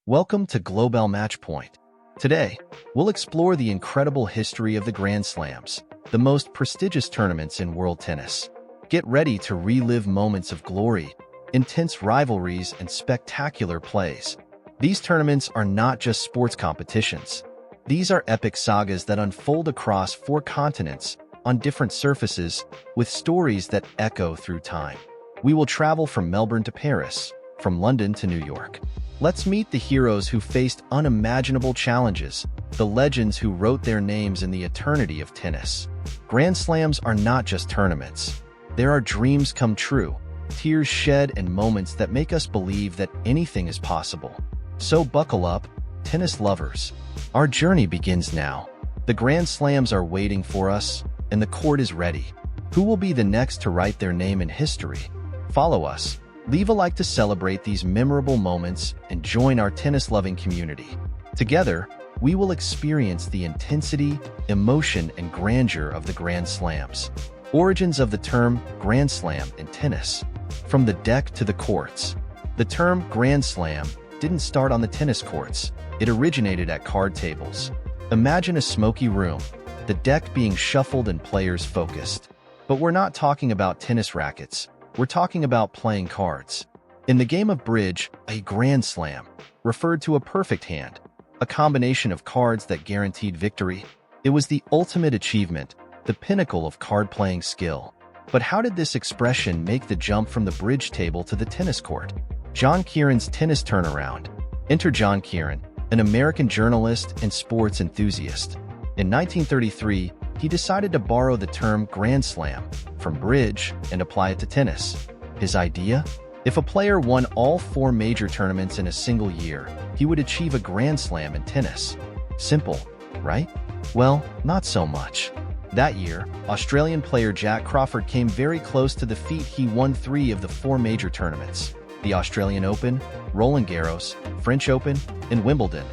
Welcome to Globalmatchpoint. Today, we'll explore the incredible history of the Grand Slams, the most prestigious tournaments in world tennis. Get ready to relive moments of glory, intense rivalries, and spectacular plays. These tournaments are not just sports competitions. These are epic sagas that unfold across 4 continents, on different surfaces, with stories that echo through time. We will travel from Melbourne to Paris, from London to New York. Let's meet the heroes who faced unimaginable challenges, the legends who wrote their names in the eternity of tennis. Grand Slams are not just tournaments. There are dreams come true, tears shed, and moments that make us believe that anything is possible. So buckle up, tennis lovers. Our journey begins now. The Grand Slams are waiting for us, and the court is ready. Who will be the next to write their name in history? Follow us. Leave a like to celebrate these memorable moments and join our tennis-loving community. Together, we will experience the intensity, emotion, and grandeur of the Grand Slams. Origins of the term Grand Slam in tennis. From the deck to the courts. The term Grand Slam didn't start on the tennis courts. It originated at card tables. Imagine a smoky room, the deck being shuffled and players focused. But we're not talking about tennis rackets. We're talking about playing cards. In the game of bridge, a Grand Slam referred to a perfect hand, a combination of cards that guaranteed victory. It was the ultimate achievement, the pinnacle of card-playing skill. But how did this expression make the jump from the bridge table to the tennis court? John Kieran's tennis turnaround. Enter John Kieran, an American journalist and sports enthusiast. In 1933, he decided to borrow the term Grand Slam from bridge and apply it to tennis. His idea? If a player won all 4 major tournaments in a single year, he would achieve a Grand Slam in tennis. Simple, right? Well, not so much. That year, Australian player Jack Crawford came very close to the feat. He won 3 of the 4 major tournaments: the Australian Open, Roland Garros, French Open, and Wimbledon,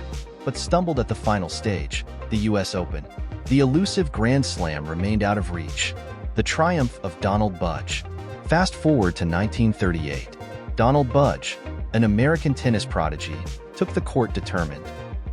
but stumbled at the final stage, the US Open. The elusive Grand Slam remained out of reach. The triumph of Donald Budge. Fast forward to 1938. Donald Budge, an American tennis prodigy, took the court determined.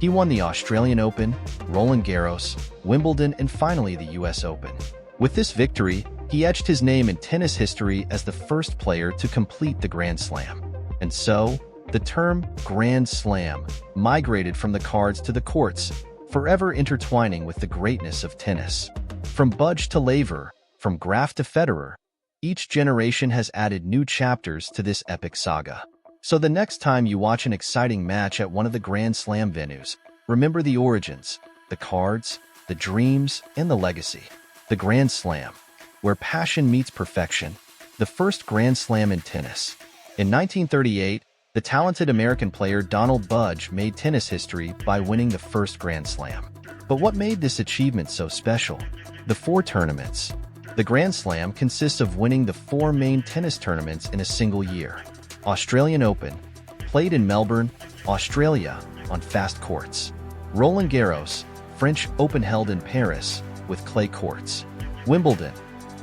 He won the Australian Open, Roland Garros, Wimbledon, and finally the US Open. With this victory, he etched his name in tennis history as the first player to complete the Grand Slam. And so, the term Grand Slam migrated from the cards to the courts, forever intertwining with the greatness of tennis. From Budge to Laver, from Graf to Federer, each generation has added new chapters to this epic saga. So the next time you watch an exciting match at one of the Grand Slam venues, remember the origins, the cards, the dreams, and the legacy. The Grand Slam, where passion meets perfection. The first Grand Slam in tennis. In 1938, the talented American player Donald Budge made tennis history by winning the first Grand Slam. But what made this achievement so special? The 4 tournaments. The Grand Slam consists of winning the 4 main tennis tournaments in a single year. Australian Open, played in Melbourne, Australia, on fast courts. Roland Garros, French Open held in Paris, with clay courts. Wimbledon,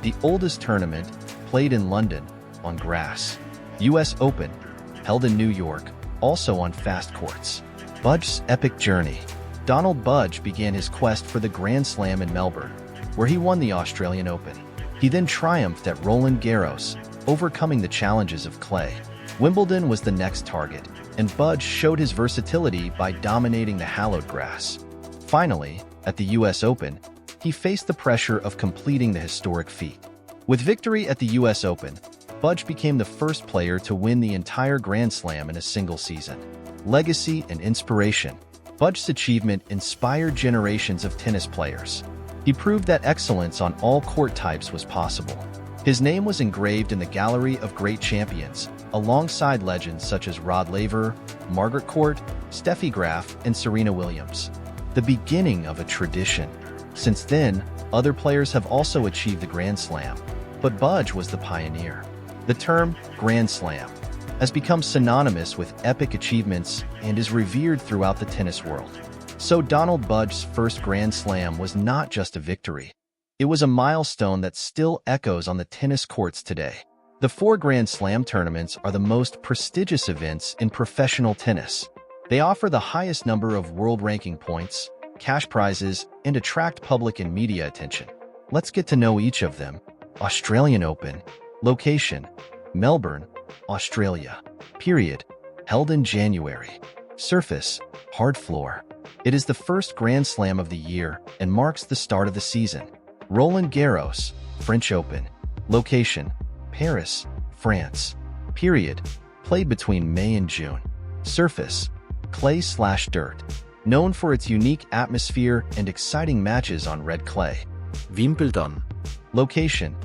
the oldest tournament, played in London, on grass. US Open, held in New York, also on fast courts. Budge's epic journey. Donald Budge began his quest for the Grand Slam in Melbourne, where he won the Australian Open. He then triumphed at Roland Garros, overcoming the challenges of clay. Wimbledon was the next target, and Budge showed his versatility by dominating the hallowed grass. Finally, at the US Open, he faced the pressure of completing the historic feat. With victory at the US Open, Budge became the first player to win the entire Grand Slam in a single season. Legacy and inspiration. Budge's achievement inspired generations of tennis players. He proved that excellence on all court types was possible. His name was engraved in the gallery of great champions, alongside legends such as Rod Laver, Margaret Court, Steffi Graf, and Serena Williams. The beginning of a tradition. Since then, other players have also achieved the Grand Slam, but Budge was the pioneer. The term Grand Slam has become synonymous with epic achievements and is revered throughout the tennis world. So Donald Budge's first Grand Slam was not just a victory. It was a milestone that still echoes on the tennis courts today. The 4 Grand Slam tournaments are the most prestigious events in professional tennis. They offer the highest number of world ranking points, cash prizes, and attract public and media attention. Let's get to know each of them. Australian Open. Location: Melbourne, Australia. Period. Held in January. Surface: hard floor. It is the first Grand Slam of the year and marks the start of the season. Roland Garros, French Open. Location: Paris, France. Period. Played between May and June. Surface: clay/dirt. Known for its unique atmosphere and exciting matches on red clay. Wimbledon. Location: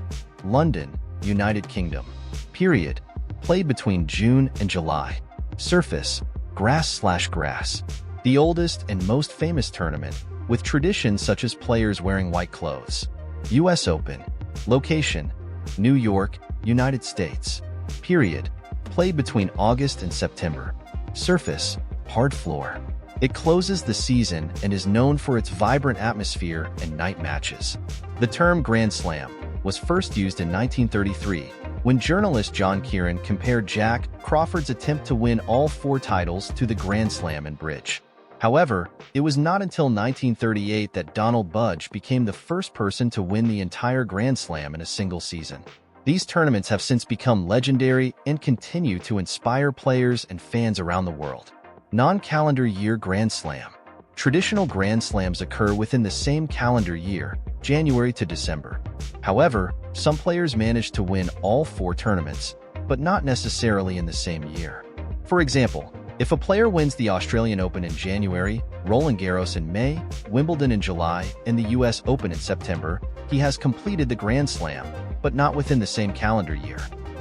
London, United Kingdom. Period. Played between June and July. Surface: grass/grass. The oldest and most famous tournament, with traditions such as players wearing white clothes. US Open. Location: New York, United States. Period. Played between August and September. Surface: hard floor. It closes the season and is known for its vibrant atmosphere and night matches. The term Grand Slam was first used in 1933 when journalist John Kieran compared Jack Crawford's attempt to win all 4 titles to the Grand Slam in bridge. However, it was not until 1938 that Donald Budge became the first person to win the entire Grand Slam in a single season. These tournaments have since become legendary and continue to inspire players and fans around the world. Non-calendar year Grand Slam. Traditional Grand Slams occur within the same calendar year, January to December. However, some players manage to win all 4 tournaments, but not necessarily in the same year. For example, if a player wins the Australian Open in January, Roland Garros in May, Wimbledon in July, and the US Open in September, he has completed the Grand Slam, but not within the same calendar year.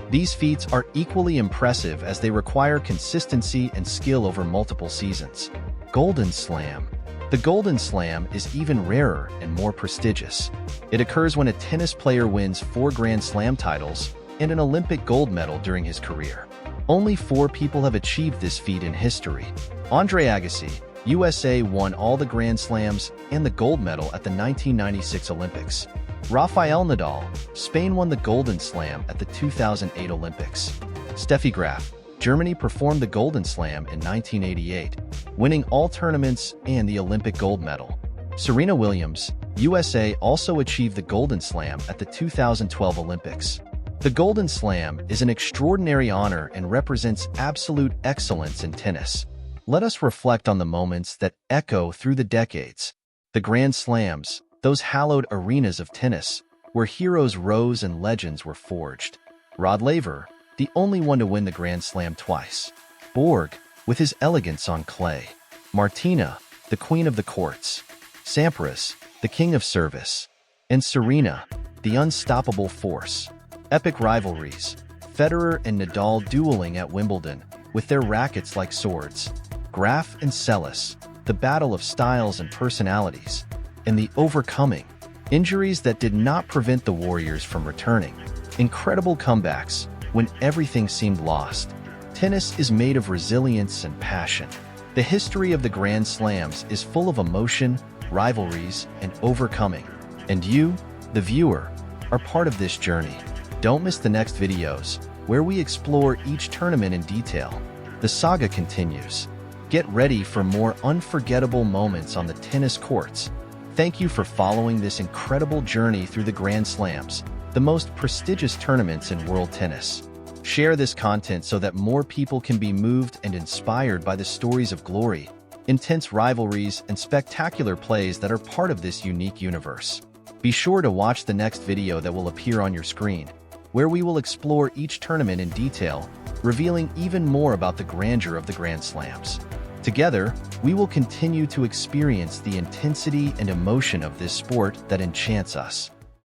These feats are equally impressive as they require consistency and skill over multiple seasons. Golden Slam. The Golden Slam is even rarer and more prestigious. It occurs when a tennis player wins 4 Grand Slam titles and an Olympic gold medal during his career. Only 4 people have achieved this feat in history. Andre Agassi, USA, won all the Grand Slams and the gold medal at the 1996 Olympics. Rafael Nadal, Spain, won the Golden Slam at the 2008 Olympics. Steffi Graf, Germany, performed the Golden Slam in 1988, winning all tournaments and the Olympic gold medal. Serena Williams, USA, also achieved the Golden Slam at the 2012 Olympics. The Golden Slam is an extraordinary honor and represents absolute excellence in tennis. Let us reflect on the moments that echo through the decades. The Grand Slams, those hallowed arenas of tennis, where heroes rose and legends were forged. Rod Laver, the only one to win the Grand Slam twice. Borg, with his elegance on clay. Martina, the queen of the courts. Sampras, the king of service. And Serena, the unstoppable force. Epic rivalries. Federer and Nadal dueling at Wimbledon, with their rackets like swords. Graf and Seles, the battle of styles and personalities. And the overcoming. Injuries that did not prevent the Warriors from returning. Incredible comebacks when everything seemed lost. Tennis is made of resilience and passion. The history of the Grand Slams is full of emotion, rivalries, and overcoming. And you, the viewer, are part of this journey. Don't miss the next videos, where we explore each tournament in detail. The saga continues. Get ready for more unforgettable moments on the tennis courts. Thank you for following this incredible journey through the Grand Slams, the most prestigious tournaments in world tennis. Share this content so that more people can be moved and inspired by the stories of glory, intense rivalries, and spectacular plays that are part of this unique universe. Be sure to watch the next video that will appear on your screen, where we will explore each tournament in detail, revealing even more about the grandeur of the Grand Slams. Together, we will continue to experience the intensity and emotion of this sport that enchants us.